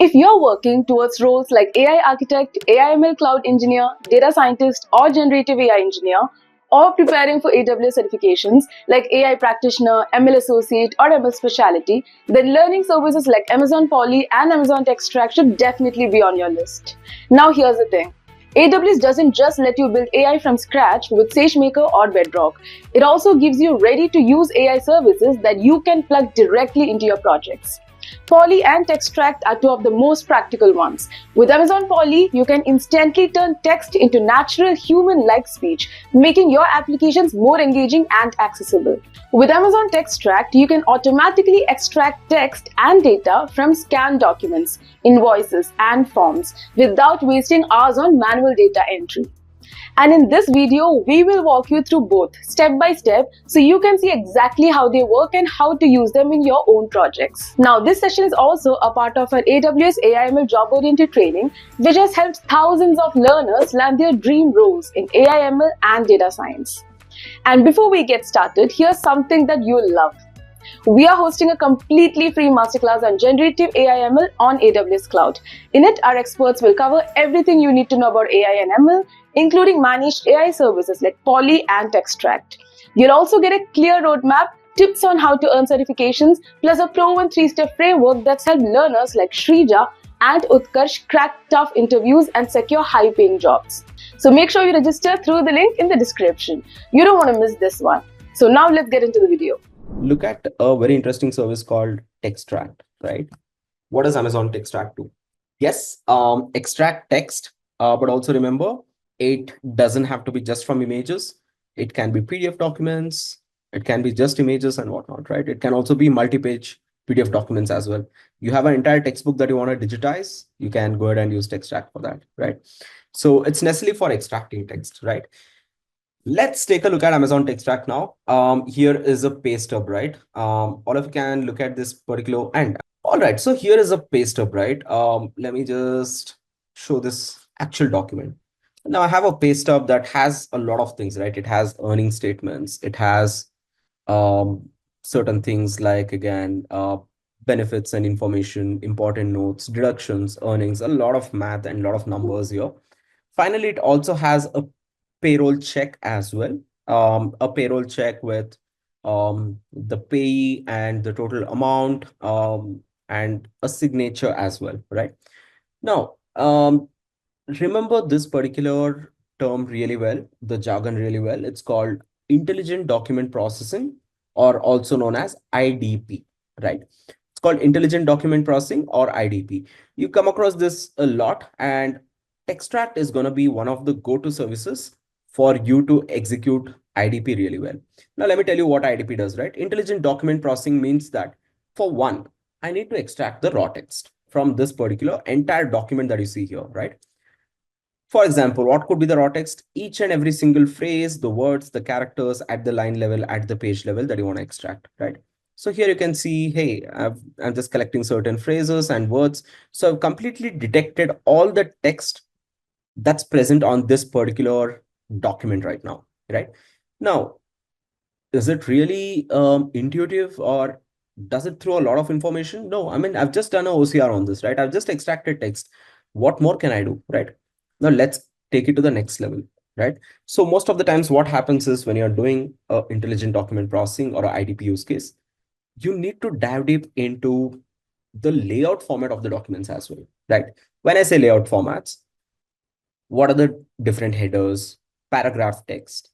If you're working towards roles like AI architect, AI/ML cloud engineer, data scientist, or generative AI engineer, or preparing for AWS certifications like AI practitioner, ML associate, or ML specialty, then learning services like Amazon Poly and Amazon Textract should definitely be on your list. Now, here's the thing. AWS doesn't just let you build AI from scratch with SageMaker or Bedrock. It also gives you ready-to-use AI services that you can plug directly into your projects. Poly and Textract are two of the most practical ones. With Amazon Poly, you can instantly turn text into natural human-like speech, making your applications more engaging and accessible. With Amazon Textract, you can automatically extract text and data from scanned documents, invoices, and forms without wasting hours on manual data entry. And in this video, we will walk you through both step by step so you can see exactly how they work and how to use them in your own projects. Now, this session is also a part of our AWS AI/ML job-oriented training, which has helped thousands of learners land their dream roles in AI/ML and data science. And before we get started, here's something that you'll love. We are hosting a completely free masterclass on generative AI/ML on AWS Cloud. In it, our experts will cover everything you need to know about AI and ML, including managed AI services like Poly and Textract. You'll also get a clear roadmap, tips on how to earn certifications, plus a proven 3-step framework that's helped learners like Shrija and Utkarsh crack tough interviews and secure high-paying jobs. So make sure you register through the link in the description. You don't want to miss this one. So now let's get into the video. Look at a very interesting service called Textract, right? What does Amazon Textract do? Yes, extract text, but also remember, it doesn't have to be just from images. It can be PDF documents. It can be just images and whatnot, right? It can also be multi-page PDF documents as well. You have an entire textbook that you want to digitize, you can go ahead and use Textract for that, right? So it's necessarily for extracting text, right? Let's take a look at Amazon Textract now. Here is a pay stub, right? All of you can look at this particular and all right. So here is a pay stub, right? Let me just show this actual document. Now I have a pay stub that has a lot of things, right? It has earning statements. It has certain things like, again, benefits and information, important notes, deductions, earnings, a lot of math and a lot of numbers here. Finally, it also has a payroll check as well. A payroll check with the payee and the total amount and a signature as well, right? Now, remember this particular term really well, the jargon really well. It's called Intelligent Document Processing, or also known as IDP, right? It's called Intelligent Document Processing or IDP. You come across this a lot, and Textract is going to be one of the go-to services for you to execute IDP really well. Now, let me tell you what IDP does, right? Intelligent Document Processing means that, for one, I need to extract the raw text from this particular entire document that you see here, right? For example, what could be the raw text? Each and every single phrase, the words, the characters at the line level, at the page level that you want to extract, right? So here you can see, hey, I'm just collecting certain phrases and words. So I've completely detected all the text that's present on this particular document right now, right? Now, is it really intuitive, or does it throw a lot of information? No, I mean, I've just done an OCR on this, right? I've just extracted text. What more can I do, right? Now let's take it to the next level, right? So most of the times what happens is, when you're doing intelligent document processing or IDP use case, you need to dive deep into the layout format of the documents as well, right? When I say layout formats, what are the different headers, paragraph text?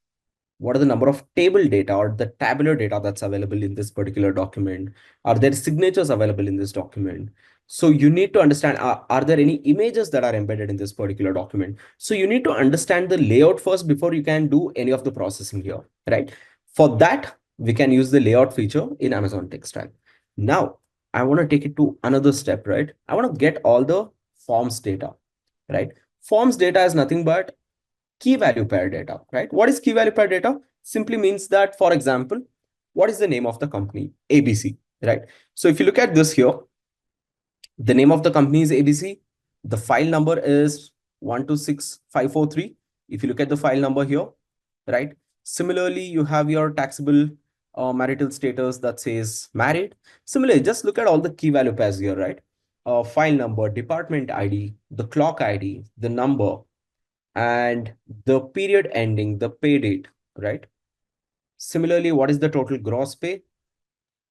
What are the number of table data or the tabular data that's available in this particular document? Are there signatures available in this document? So you need to understand, are there any images that are embedded in this particular document? So you need to understand the layout first before you can do any of the processing here, right? For that, we can use the layout feature in Amazon Textract. Now, I want to take it to another step, right? I want to get all the forms data, right? Forms data is nothing but key value pair data, right? What is key value pair data? Simply means that, for example, what is the name of the company? ABC, right? So if you look at this here, the name of the company is ABC. The file number is 126543. If you look at the file number here, right? Similarly, you have your taxable marital status that says married. Similarly, just look at all the key value pairs here, right? file number, department ID, the clock ID, the number, and the period ending, the pay date, right? Similarly, what is the total gross pay?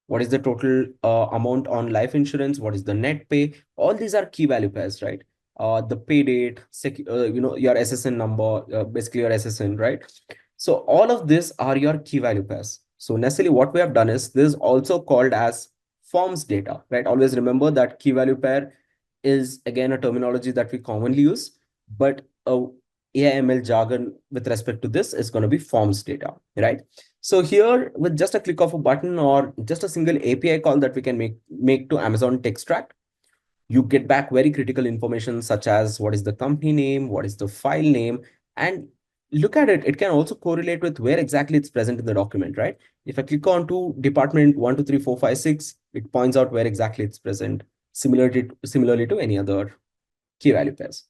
What is the total amount on life insurance? What is the net pay? All these are key value pairs, right? The pay date, your SSN number, basically your SSN, right? So all of these are your key value pairs. So necessarily what we have done is this is also called as forms data, right? Always remember that key value pair is again a terminology that we commonly use, but AIML jargon with respect to this is going to be forms data, right? So here, with just a click of a button or just a single API call that we can make to Amazon Textract, you get back very critical information such as what is the company name, what is the file name, and look at it. It can also correlate with where exactly it's present in the document, right? If I click on to department 1, 2, 3, 4, 5, 6, it points out where exactly it's present, similarly to any other key value pairs,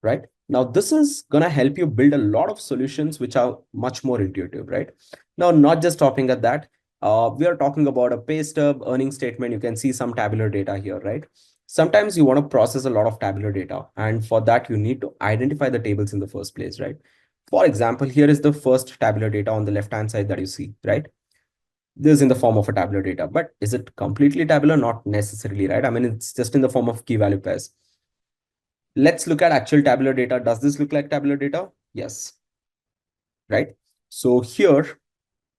right? Now, this is going to help you build a lot of solutions which are much more intuitive, right? Now, not just stopping at that, we are talking about a pay stub, earning statement. You can see some tabular data here, right? Sometimes you want to process a lot of tabular data, and for that, you need to identify the tables in the first place, right? For example, here is the first tabular data on the left-hand side that you see, right? This is in the form of a tabular data, but is it completely tabular? Not necessarily, right? I mean, it's just in the form of key value pairs. Let's look at actual tabular data. Does this look like tabular data? Yes, right? So here,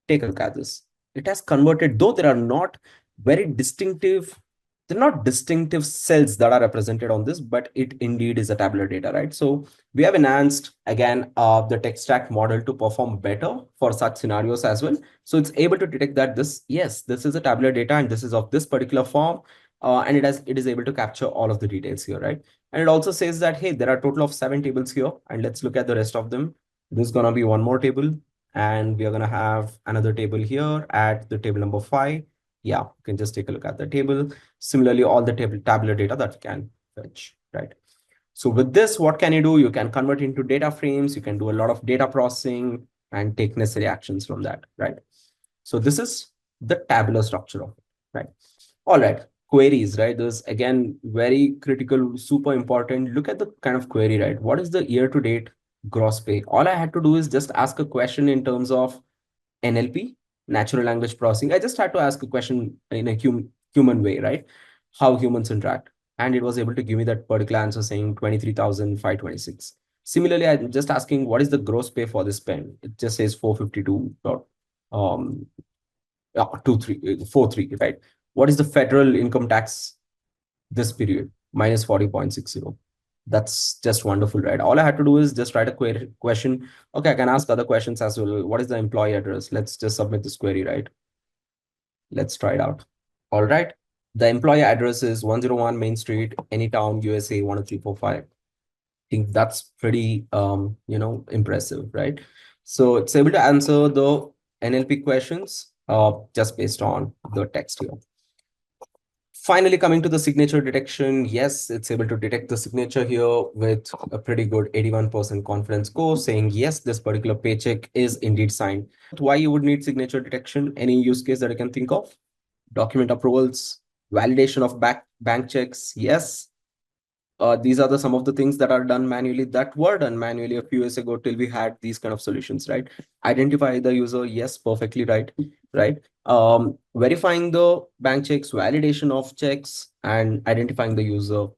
take a look at this. It has converted, though there are not very distinctive, they're not distinctive cells that are represented on this, but it indeed is a tabular data, right? So we have enhanced, again, the Textract model to perform better for such scenarios as well. So it's able to detect that yes, this is a tabular data and this is of this particular form. And it is able to capture all of the details here, right? And it also says that, hey, there are a total of 7 tables here, and let's look at the rest of them. This is going to be one more table, and we are going to have another table here at the table number 5. Yeah, you can just take a look at the table. Similarly, all the tabular data that you can fetch, right? So with this, what can you do? You can convert into data frames. You can do a lot of data processing and take necessary actions from that, right? So this is the tabular structure of it, right? All right, queries, right? Those again, very critical, super important. Look at the kind of query, right? What is the year to date gross pay? All I had to do is just ask a question in terms of NLP, natural language processing. I just had to ask a question in a human way, right? How humans interact. And it was able to give me that particular answer saying 23,526. Similarly, I'm just asking what is the gross pay for this pen? It just says 452 um 43, right? What is the federal income tax this period? Minus 40.60. That's just wonderful, right? All I had to do is just write a question. Okay, I can ask other questions as well. What is the employee address? Let's just submit this query, right? Let's try it out. All right. The employee address is 101 Main Street, Anytown, USA 10345. I think that's pretty impressive, right? So it's able to answer the NLP questions just based on the text here. Finally, coming to the signature detection, yes, it's able to detect the signature here with a pretty good 81% confidence score saying, yes, this particular paycheck is indeed signed. Why you would need signature detection? Any use case that I can think of? Document approvals, validation of bank checks. Yes, these are some of the things that are done manually, that were done manually a few years ago till we had these kind of solutions, right? Identify the user. Yes, perfectly right, right? Verifying the bank checks, validation of checks, and identifying the user.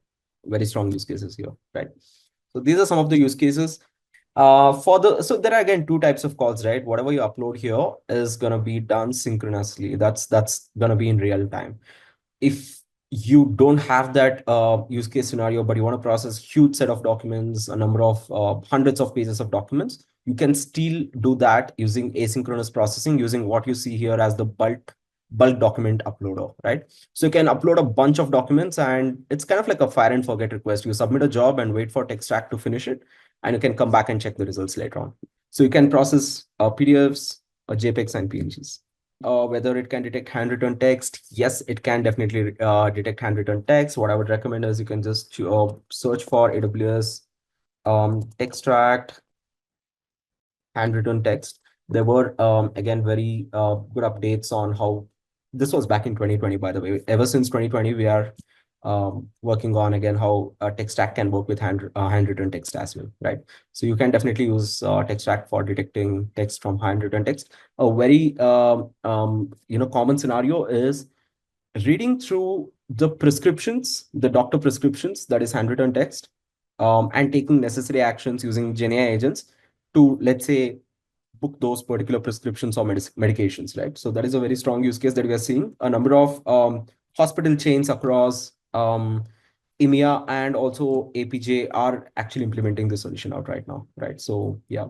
Very strong use cases here, right? So these are some of the use cases. So there are again two types of calls, right? Whatever you upload here is gonna be done synchronously. That's gonna be in real time. If you don't have that use case scenario, but you want to process huge set of documents, a number of hundreds of pages of documents, you can still do that using asynchronous processing, using what you see here as the bulk document uploader, right? So you can upload a bunch of documents, and it's kind of like a fire and forget request. You submit a job and wait for Textract to finish it, and you can come back and check the results later on. So you can process PDFs, JPEGs, and PNGs. Whether it can detect handwritten text. Yes, it can definitely detect handwritten text. What I would recommend is you can just search for AWS Textract handwritten text. There were, again, very good updates on how this was back in 2020, by the way. Ever since 2020, we are working on again how Textract can work with handwritten text as well, right? So you can definitely use Textract for detecting text from handwritten text. A very common scenario is reading through the prescriptions, the doctor prescriptions, that is handwritten text, and taking necessary actions using GenAI agents to, let's say, book those particular prescriptions or medications, right? So that is a very strong use case that we are seeing. A number of hospital chains across EMEA and also APJ are actually implementing the solution out right now, right? So yeah.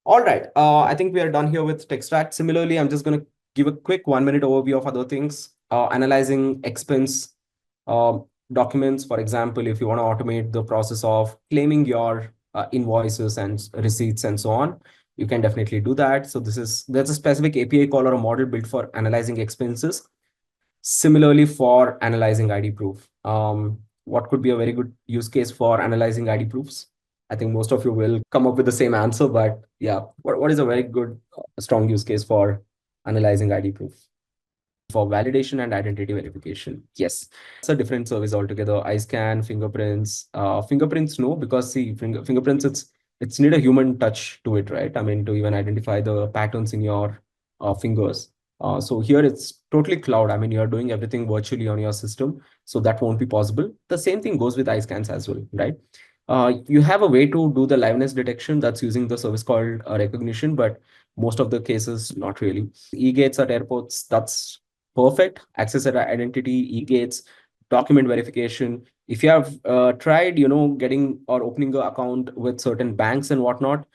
All right. I think we are done here with Textract. Similarly, I'm just going to give a quick 1 minute overview of other things. Analyzing expense documents. For example, if you want to automate the process of claiming your invoices and receipts and so on, you can definitely do that. So there's a specific API call or a model built for analyzing expenses. Similarly, for analyzing ID proof, what could be a very good use case for analyzing ID proofs? I think most of you will come up with the same answer, but yeah, what is a very good, strong use case for analyzing ID proof? For validation and identity verification. Yes, it's a different service altogether. I scan fingerprints. Fingerprints, no, because see, fingerprints, it's need a human touch to it, right? I mean, to even identify the patterns in your fingers. So here it's totally cloud. I mean, you're doing everything virtually on your system, so that won't be possible. The same thing goes with eye scans as well, right? You have a way to do the liveness detection that's using the service called recognition, but most of the cases, not really. E-gates at airports, that's perfect. Access identity, e-gates, document verification. If you have tried, getting or opening an account with certain banks and whatnot,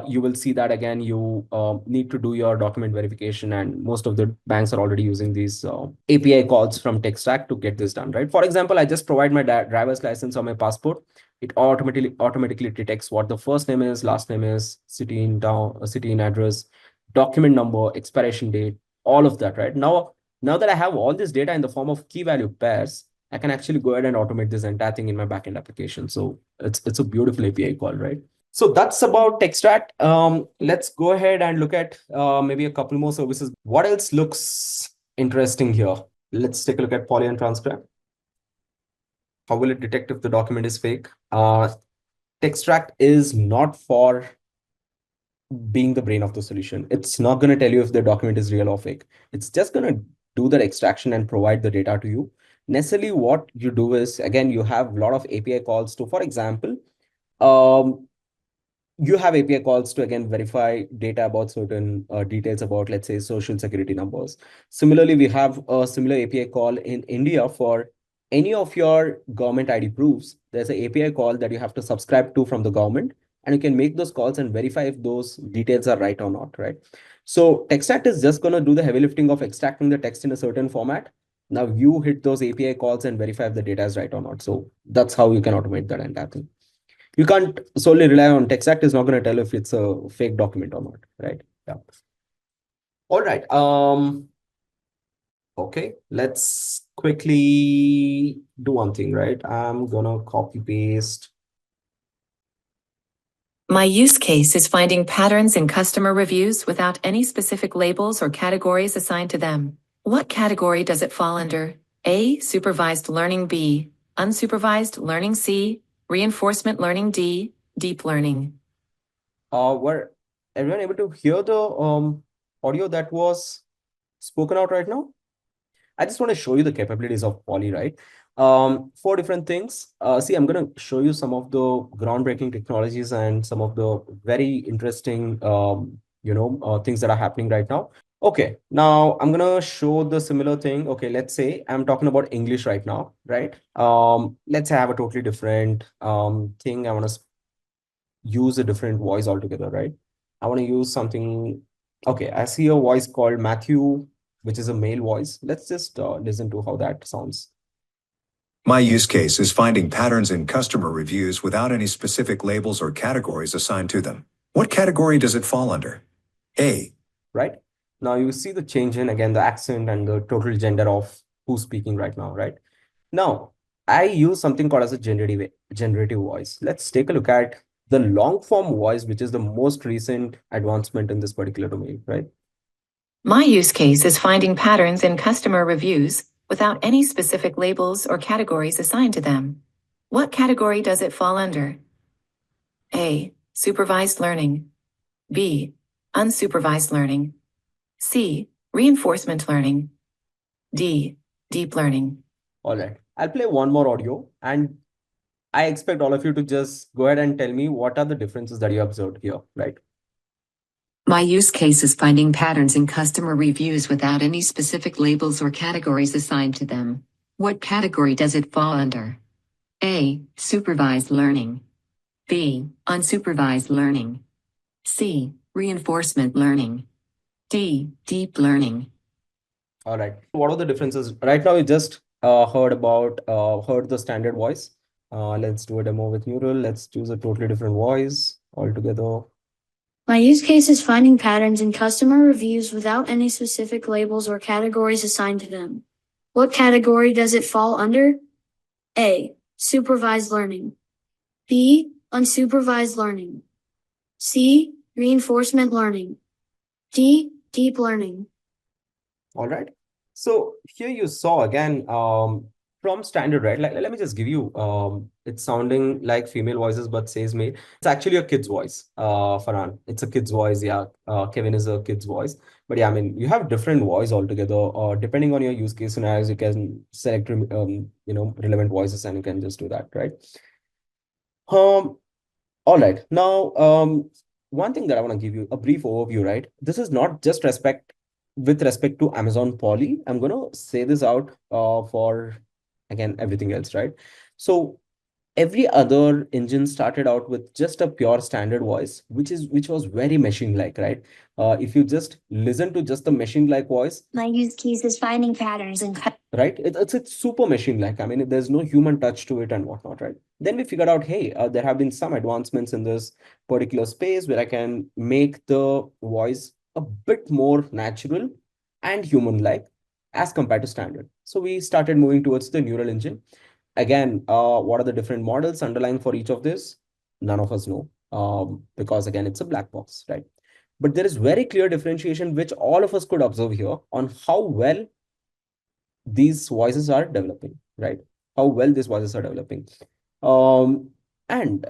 you will see that again, you need to do your document verification, and most of the banks are already using these API calls from Textract to get this done, right? For example, I just provide my driver's license or my passport. It automatically detects what the first name is, last name is, city in town, city in address, document number, expiration date, all of that, right? Now that I have all this data in the form of key value pairs, I can actually go ahead and automate this entire thing in my backend application. So it's a beautiful API call, right? So that's about Textract. Let's go ahead and look at maybe a couple more services. What else looks interesting here? Let's take a look at poly and transcript. How will it detect if the document is fake? Textract is not for being the brain of the solution. It's not going to tell you if the document is real or fake. It's just going to do that extraction and provide the data to you. Necessarily, what you do is, again, you have a lot of API calls to, for example, you have API calls to, again, verify data about certain details about, let's say, social security numbers. Similarly, we have a similar API call in India for any of your government ID proofs. There's an API call that you have to subscribe to from the government, and you can make those calls and verify if those details are right or not, right? So Textract is just going to do the heavy lifting of extracting the text in a certain format. Now you hit those API calls and verify if the data is right or not. So that's how you can automate that entire thing. You can't solely rely on Textract. Is not going to tell if it's a fake document or not, right? Yeah. All right. Okay, let's quickly do one thing, right? I'm gonna copy paste. My use case is finding patterns in customer reviews without any specific labels or categories assigned to them. What category does it fall under? A. Supervised learning. B. Unsupervised learning. C. Reinforcement learning. D. Deep learning. Were everyone able to hear the audio that was spoken out right now? I just want to show you the capabilities of Poly, right? 4 different things. See, I'm going to show you some of the groundbreaking technologies and some of the very interesting, things that are happening right now. Okay, now I'm going to show the similar thing. Okay, let's say I'm talking about English right now, right? Let's say I have a totally different thing. I want to use a different voice altogether, right? I want to use something. Okay, I see a voice called Matthew, which is a male voice. Let's just listen to how that sounds. My use case is finding patterns in customer reviews without any specific labels or categories assigned to them. What category does it fall under? A. Right? Now you see the change in, again, the accent and the total gender of who's speaking right now, right? Now, I use something called as a generative voice. Let's take a look at the long form voice, which is the most recent advancement in this particular domain, right? My use case is finding patterns in customer reviews without any specific labels or categories assigned to them. What category does it fall under? A. Supervised learning. B. Unsupervised learning. C. Reinforcement learning. D. Deep learning. All right. I'll play one more audio, and I expect all of you to just go ahead and tell me what are the differences that you observed here, right? My use case is finding patterns in customer reviews without any specific labels or categories assigned to them. What category does it fall under? A. Supervised learning. B. Unsupervised learning. C. Reinforcement learning. D. Deep learning. All right. What are the differences? Right now, we just heard the standard voice. Let's do a demo with neural. Let's choose a totally different voice altogether. My use case is finding patterns in customer reviews without any specific labels or categories assigned to them. What category does it fall under? A. Supervised learning. B. Unsupervised learning. C. Reinforcement learning. D. Deep learning. All right. So here you saw again from standard, right? Let me just give you it's sounding like female voices, but says male. It's actually a kid's voice, Farhan. It's a kid's voice. Yeah. Kevin is a kid's voice. But yeah, I mean, you have different voice altogether. Depending on your use case scenarios, you can select relevant voices and you can just do that, right? All right. Now, one thing that I want to give you a brief overview, right? This is not just with respect to Amazon Poly. I'm going to say this out for, again, everything else, right? So every other engine started out with just a pure standard voice, which was very machine-like, right? If you just listen to just the machine-like voice, My use case is finding patterns in right? It's super machine-like. I mean, there's no human touch to it and whatnot, right? Then we figured out, hey, there have been some advancements in this particular space where I can make the voice a bit more natural and human-like as compared to standard. So we started moving towards the neural engine. Again, what are the different models underlying for each of this? None of us know, because again, it's a black box, right? But there is very clear differentiation, which all of us could observe here on how well these voices are developing, right? How well these voices are developing. And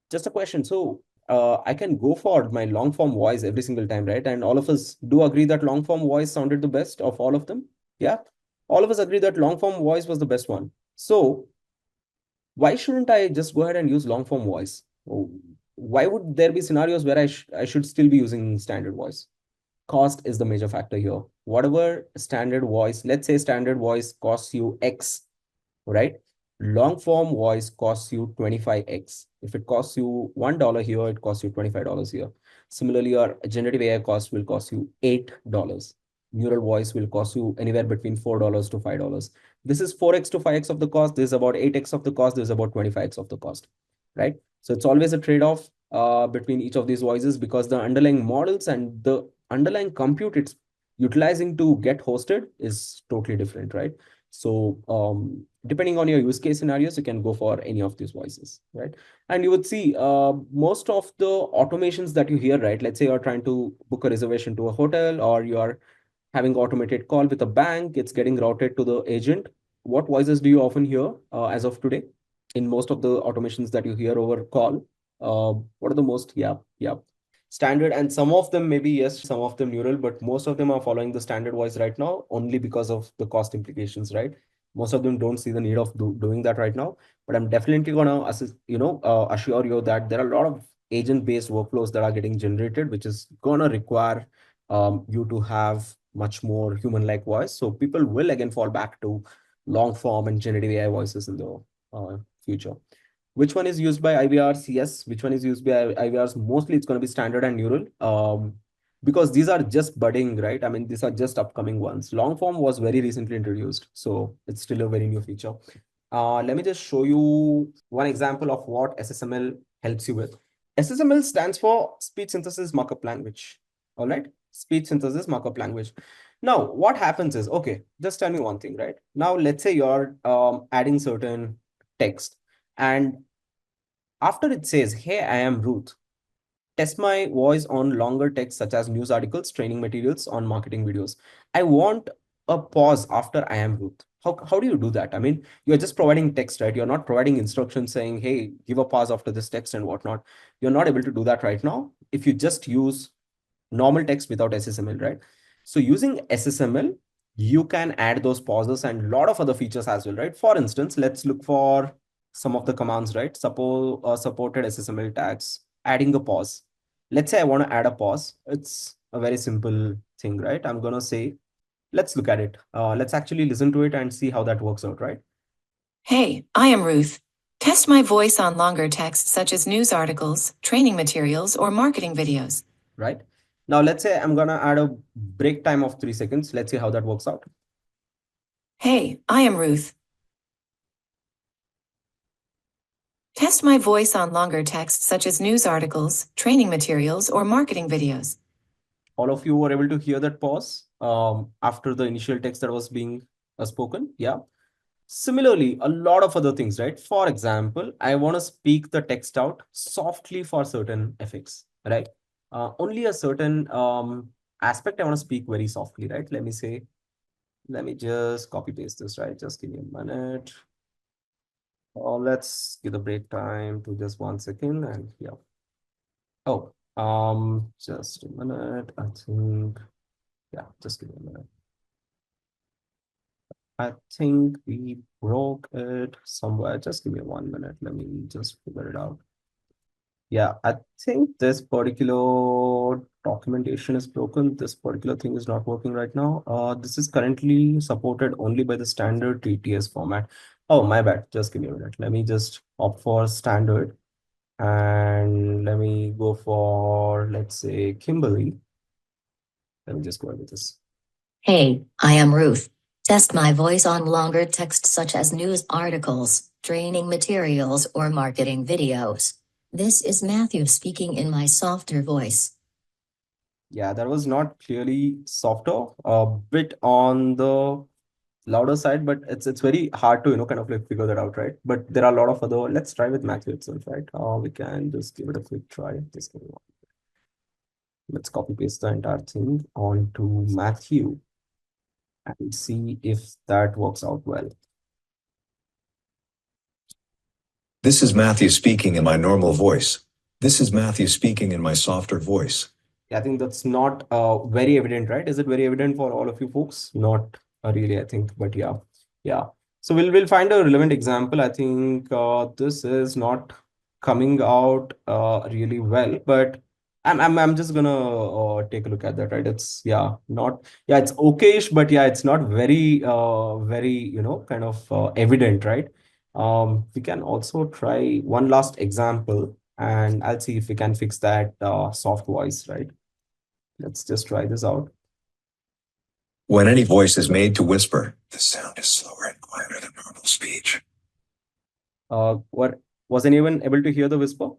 just a question. So I can go for my long form voice every single time, right? And all of us do agree that long form voice sounded the best of all of them. Yeah. All of us agree that long form voice was the best one. So why shouldn't I just go ahead and use long form voice? Why would there be scenarios where I should still be using standard voice? Cost is the major factor here. Whatever standard voice, let's say standard voice costs you X, right? Long form voice costs you 25X. If it costs you $1 here, it costs you $25 here. Similarly, your generative AI cost will cost you $8. Neural voice will cost you anywhere between $4 to $5. This is 4X to 5X of the cost. This is about 8X of the cost. This is about 25X of the cost, right? So it's always a trade-off between each of these voices, because the underlying models and the underlying compute it's utilizing to get hosted is totally different, right? So depending on your use case scenarios, you can go for any of these voices, right? And you would see most of the automations that you hear, right? Let's say you're trying to book a reservation to a hotel, or you are having automated call with a bank, it's getting routed to the agent. What voices do you often hear as of today in most of the automations that you hear over call? What are the most? Yeah. Standard, and some of them maybe yes, some of them neural, but most of them are following the standard voice right now only because of the cost implications, right? Most of them don't see the need of doing that right now, but I'm definitely gonna assist, assure you that there are a lot of agent-based workflows that are getting generated, which is gonna require you to have much more human-like voice. So people will again fall back to long form and generative AI voices in the future. Which one is used by IVRs? Yes. Which one is used by IVRs? Mostly it's going to be standard and neural, because these are just budding, right? I mean, these are just upcoming ones. Long form was very recently introduced, so it's still a very new feature. Let me just show you one example of what SSML helps you with. SSML stands for Speech Synthesis Markup Language. All right, Speech Synthesis Markup Language. Now, what happens is, okay, just tell me one thing, right? Now, let's say you're adding certain text, and after it says, hey, I am Ruth, test my voice on longer text such as news articles, training materials on marketing videos. I want a pause after I am Ruth. How do you do that? I mean, you're just providing text, right? You're not providing instructions saying, hey, give a pause after this text and whatnot. You're not able to do that right now if you just use normal text without SSML, right? So using SSML, you can add those pauses and a lot of other features as well, right? For instance, let's look for some of the commands, right? Suppose supported SSML tags, adding a pause. Let's say I want to add a pause. It's a very simple thing, right? I'm going to say, let's look at it. Let's actually listen to it and see how that works out, right? Hey, I am Ruth. Test my voice on longer text such as news articles, training materials, or marketing videos. Right. Now, let's say I'm going to add a break time of 3 seconds. Let's see how that works out. Hey, I am Ruth. Test my voice on longer text such as news articles, training materials, or marketing videos. All of you were able to hear that pause after the initial text that was being spoken. Yeah. Similarly, a lot of other things, right? For example, I want to speak the text out softly for certain effects, right? Only a certain aspect I want to speak very softly, right? Let me just copy paste this, right? Just give me a minute. Let's give the break time to just 1 second and yeah. Oh, just a minute. I think, yeah, just give me a minute. I think we broke it somewhere. Just give me 1 minute. Let me just figure it out. Yeah, I think this particular documentation is broken. This particular thing is not working right now. This is currently supported only by the standard TTS format. Oh, my bad. Just give me a minute. Let me just opt for standard and let me go for, let's say, Kimberly. Let me just go ahead with this. Hey, I am Ruth. Test my voice on longer text such as news articles, training materials, or marketing videos. This is Matthew speaking in my softer voice. Yeah, that was not clearly softer, a bit on the louder side, but it's very hard to, kind of like figure that out, right? But there are a lot of other, let's try with Matthew itself, right? We can just give it a quick try. Just give me one. Let's copy paste the entire thing onto Matthew and see if that works out well. This is Matthew speaking in my normal voice. This is Matthew speaking in my softer voice. I think that's not very evident, right? Is it very evident for all of you folks? Not really, I think, but yeah. So we'll find a relevant example. I think this is not coming out really well, but I'm just gonna take a look at that, right? It's it's okayish, but yeah, it's not very very kind of evident, right? We can also try one last example, and I'll see if we can fix that soft voice, right? Let's just try this out. When any voice is made to whisper, the sound is slower and quieter than normal speech. What was anyone able to hear the whisper?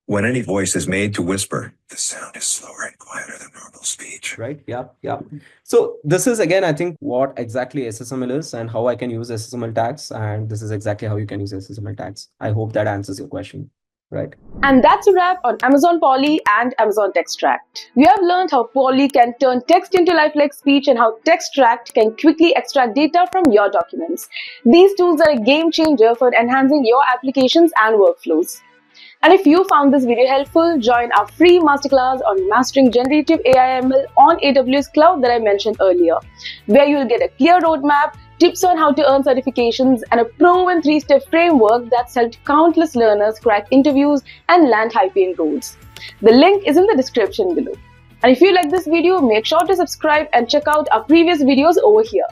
When any voice is made to whisper, the sound is slower and quieter than normal speech. Right. Yeah. So this is again, I think, what exactly SSML is and how I can use SSML tags. And this is exactly how you can use SSML tags. I hope that answers your question. Right. And that's a wrap on Amazon Polly and Amazon Textract. We have learned how Polly can turn text into lifelike speech and how Textract can quickly extract data from your documents. These tools are a game changer for enhancing your applications and workflows. And if you found this video helpful, join our free masterclass on mastering generative AI ML on AWS Cloud that I mentioned earlier, where you'll get a clear roadmap, tips on how to earn certifications, and a proven 3-step framework that's helped countless learners crack interviews and land high-paying roles. The link is in the description below. And if you like this video, make sure to subscribe and check out our previous videos over here.